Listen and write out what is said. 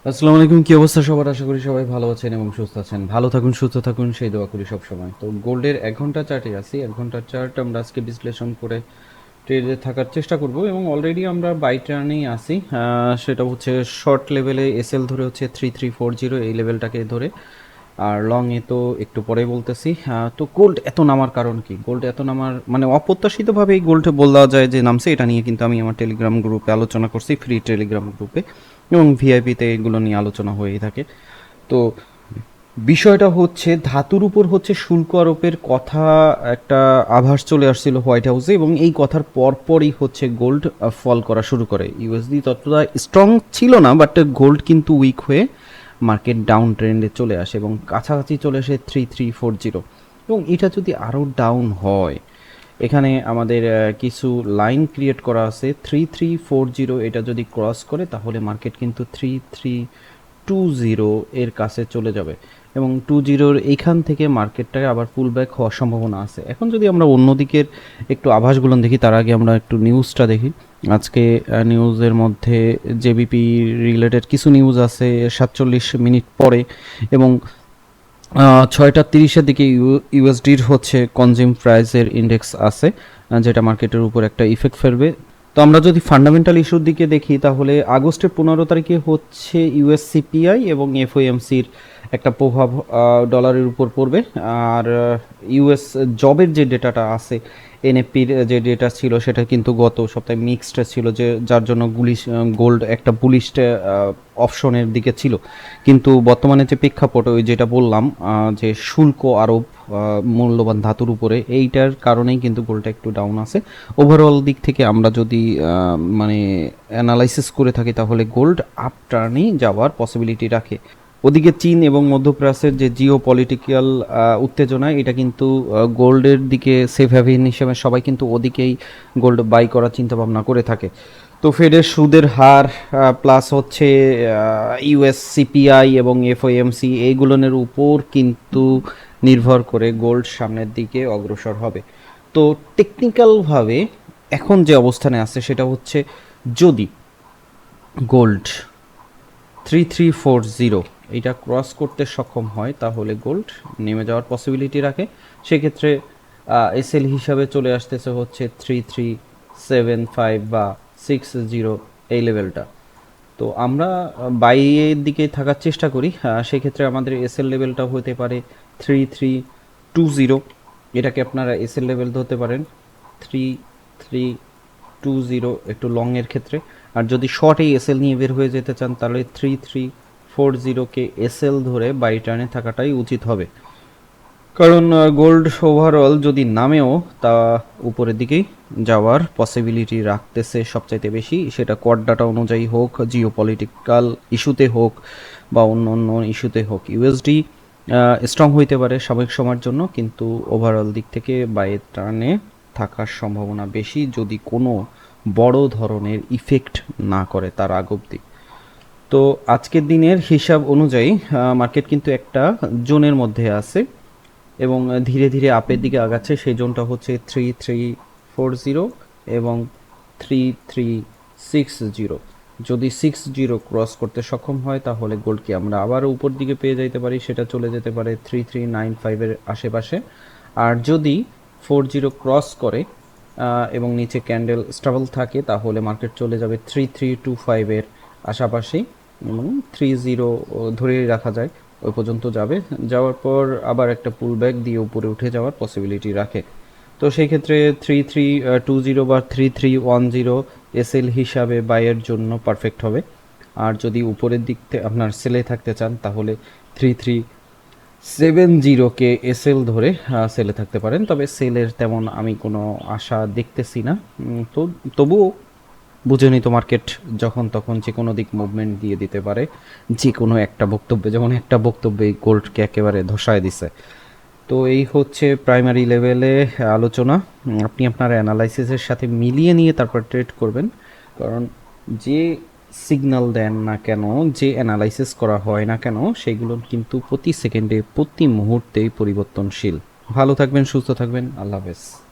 আসসালামু আলাইকুম, কি অবস্থা সবার? আশা করি সবাই ভালো আছেন এবং সুস্থ আছেন। ভালো থাকুন, সুস্থ থাকুন, সেই দোয়া করি সব সময়। তো গোল্ডের 1 ঘন্টা চার্টে আছি। 1 ঘন্টার চার্ট আমরা আজকে বিশ্লেষণ করে ট্রেডে থাকার চেষ্টা করব এবং অলরেডি আমরা বাই টার্নেই আছি। সেটা হচ্ছে শর্ট লেভেলে এসএল ধরে হচ্ছে 3340, এই লেভেলটাকে ধরে। আর লং এ তো একটু পরে বলতেছি। তো গোল্ড এত নামার কারণ কি? গোল্ড এত নামার মানে অপ্রত্যাশিতভাবে এই গোল্ডে বলা যায় যে নামছে। এটা নিয়ে কিন্তু আমি আমার টেলিগ্রাম গ্রুপে আলোচনা করছি, ফ্রি টেলিগ্রাম গ্রুপে, এবং ভিআইপিতে এগুলো নিয়ে আলোচনা হয়েই থাকে। তো বিষয়টা হচ্ছে ধাতুর উপর হচ্ছে শুল্ক আরোপের কথা একটা আভাস চলে আসছিল হোয়াইট হাউসে, এবং এই কথার পরপরই হচ্ছে গোল্ড ফল করা শুরু করে। ইউএসডি ততটা স্ট্রং ছিল না, বাট গোল্ড কিন্তু উইক হয়ে মার্কেট ডাউন ট্রেন্ডে চলে আসে এবং কাছাকাছি চলে আসে 3340। এবং এটা যদি আরও ডাউন হয়, এখানে আমাদের কিছু লাইন ক্রিয়েট করা আছে। 3340 এটা যদি ক্রস করে তাহলে মার্কেট কিন্তু 3320 এর কাছে চলে যাবে, এবং 20 এইখান থেকে মার্কেটটাকে আবার পুল ব্যাক হওয়ার সম্ভাবনা আছে। এখন যদি আমরা অন্যদিকের একটু আভাসগুলো দেখি, তার আগে আমরা একটু নিউজটা দেখি। আজকে নিউজের মধ্যে জেবিপি রিলেটেড কিছু নিউজ আছে 47 মিনিট পরে, এবং 6টা 30-এর দিকে ইউএসডির হচ্ছে কনজিউম প্রাইসের ইন্ডেক্স আছে, যেটা মার্কেটের উপর একটা ইফেক্ট ফেলবে। তো আমরা যদি ফান্ডামেন্টাল ইস্যুর দিকে দেখি, তাহলে আগস্টের 15 তারিখে হচ্ছে ইউএস সিপিআই এবং এফওএমসির একটা প্রভাব ডলারের উপর পড়বে। আর ইউএস জবের যে ডেটাটা আছে, এনএফপির যে ডেটা ছিল, সেটা কিন্তু গত সপ্তাহে মিক্সড ছিল, যে যার জন্য গোল্ড একটা বুলিশ অপশনের দিকে ছিল। কিন্তু বর্তমানে যে প্রেক্ষাপট, ওই যেটা বললাম, যে শুল্ক আরোপ মূল্যবান ধাতুর উপরে, এইটার কারণেই কিন্তু গোল্ডটা একটু ডাউন আছে। ওভারঅল দিক থেকে আমরা যদি মানে অ্যানালাইসিস করে থাকি, তাহলে গোল্ড আপ টার্নেই যাওয়ার পসিবিলিটি রাখে। ওদিকে চীন এবং মধ্যপ্রাচ্যের যে জিও পলিটিক্যাল উত্তেজনা, এটা কিন্তু গোল্ডের দিকে সেফ হ্যাভেন হিসেবে সবাই কিন্তু ওদিকেই গোল্ড বাই করার চিন্তা ভাবনা করে থাকে। তো ফেডের সুদের হার প্লাস হচ্ছে ইউএস সিপিআই এবং এফওএমসি, এইগুলোর উপর কিন্তু নির্ভর করে গোল্ড সামনের দিকে অগ্রসর হবে। তো টেকনিক্যালভাবে এখন যে অবস্থানে আছে সেটা হচ্ছে, যদি গোল্ড 3340 এটা ক্রস করতে সক্ষম হয়, তাহলে গোল্ড নেমে যাওয়ার পসিবিলিটি রাখে। সেক্ষেত্রে এসএল হিসাবে চলে আসতেছে হচ্ছে 3375 বা 60, এই লেভেলটা। তো আমরা বাইয়ের দিকে থাকার চেষ্টা করি। সেক্ষেত্রে আমাদের এসএল লেভেলটা হতে পারে 3320। এটাকে আপনারা এসএল লেভেল ধরতে পারেন 3320 একটু লং এর ক্ষেত্রে। আর যদি শর্টে এসএল নিয়ে বের হয়ে যেতে চান, তাহলে 3340কে এসএল ধরে বাই টার্নে থাকাটাই উচিত হবে। কারণ গোল্ড ওভারঅল যদি নামেও, তা উপরের দিকেই যাওয়ার পসিবিলিটি রাখতেছে সবচাইতে বেশি। সেটা কোয়াড ডাটা অনুযায়ী হোক, জিও পলিটিক্যাল ইস্যুতে হোক, বা অন্য অন্য ইস্যুতে হোক। ইউএসডি স্ট্রং হইতে পারে সাময়িক সময়ের জন্য, কিন্তু ওভারঅল দিক থেকে বাইয়ের টার্নে থাকার সম্ভাবনা বেশি, যদি কোনো বড় ধরনের ইফেক্ট না করে তার আগ অব্দি। তো আজকের দিনের হিসাব অনুযায়ী মার্কেট কিন্তু একটা জোনের মধ্যে আছে এবং ধীরে ধীরে আপের দিকে আগাচ্ছে। সেই জোনটা হচ্ছে 3340 এবং 3360। যদি 60 ক্রস করতে সক্ষম হয়, তাহলে গোল্ডকে আমরা আবার উপর দিকে পেয়ে যাইতে পারি। সেটা চলে যেতে পারে 3395-এর আশেপাশে। আর যদি 40 ক্রস করে এবং নিচে ক্যান্ডেল স্টেবল থাকে, তাহলে মার্কেট চলে যাবে 3325-এর আশাপাশি, এবং 30 ধরেই রাখা যায় ওই পর্যন্ত যাবে। যাওয়ার পর আবার একটা পুল ব্যাক দিয়ে উপরে উঠে যাওয়ার পসিবিলিটি রাখে। তো সেই ক্ষেত্রে 3320 বা 3310 এসএল হিসাবে বাইয়ের জন্য পারফেক্ট হবে। আর যদি উপরের দিক থেকে আপনার সেলে থাকতে চান, তাহলে 3370কে এসএল ধরে সেলে থাকতে পারেন। তবে সেলের তেমন আমি কোনো আশা দেখতেছি না। তো তবুও বুঝেনি তো, মার্কেট যখন তখন যে কোনো দিক মুভমেন্ট দিয়ে দিতে পারে, যে কোনো একটা বক্তব্যে, যেমন একটা বক্তব্যে গোল্ডকে একেবারে ধসায় দিছে। তো এই হচ্ছে প্রাইমারি লেভেলে আলোচনা। আপনি আপনার অ্যানালাইসিসের সাথে মিলিয়ে নিয়ে তারপর ট্রেড করবেন। কারণ যে সিগন্যাল দেন না কেন, যে অ্যানালাইসিস করা হয় না কেন, সেগুলো কিন্তু প্রতি সেকেন্ডে প্রতি মুহূর্তেই পরিবর্তনশীল। ভালো থাকবেন, সুস্থ থাকবেন, আল্লাহ হাফেজ।